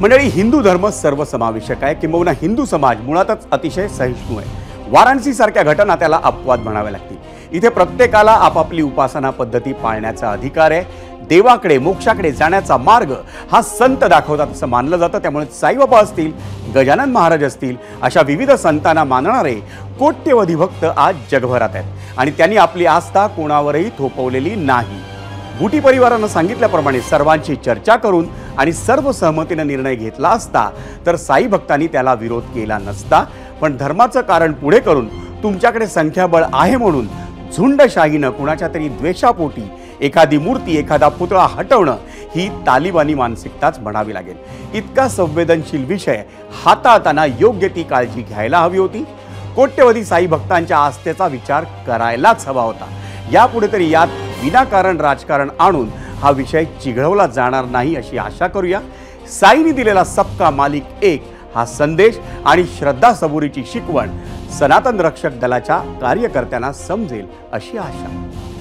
मंडळी, हिंदू धर्म सर्वसमावेशक आहे, किंबहुना हिंदू समाज मुळातच अतिशय सहिष्णू आहे। वाराणसी सारख्या घटना त्याला अपवाद म्हणावे लागतील। इथे प्रत्येकाला आपापली उपासना पद्धती पाळण्याचा अधिकार आहे। देवाकडे मोक्षाकडे जाण्याचा मार्ग हा संत दाखवतात असं मानलं जातं। त्यामुळे साईबाबा असतील, गजानन महाराज असतील, अशा विविध संतांना मानणारे कोट्यवधी भक्त आज जगभरात आहेत आणि त्यांनी आपली आस्था कोणावरही थोपवलेली नाही। बुटी परिवारानं सांगितल्याप्रमाणे सर्वांची चर्चा करून आणि सर्व सहमतीने निर्णय घेतला असता तर साई भक्तांनी त्याला विरोध केला नसता। पण धर्माचं कारण पुढे करून तुमच्याकडे संख्याबळ आहे म्हणून झुंडशाहीनं कुणाच्या तरी द्वेषापोटी एखादी मूर्ती एखादा पुतळा हटवणं ही तालिबानी मानसिकताच म्हणावी लागेल। इतका संवेदनशील विषय हाताळताना योग्य ती काळजी घ्यायला हवी होती। कोट्यवधी साई भक्तांच्या आस्थेचा विचार करायलाच हवा होता। यापुढे तरी यात विनाकारण राजकारण आणून हा विषय चिघळवला जाणार नाही अशी आशा करूया। साईंनी दिलेला सबका मालिक एक हा संदेश आणि श्रद्धा सबुरीची शिकवण सनातन रक्षक दलाच्या कार्यकर्त्यांना समजेल अशी आशा।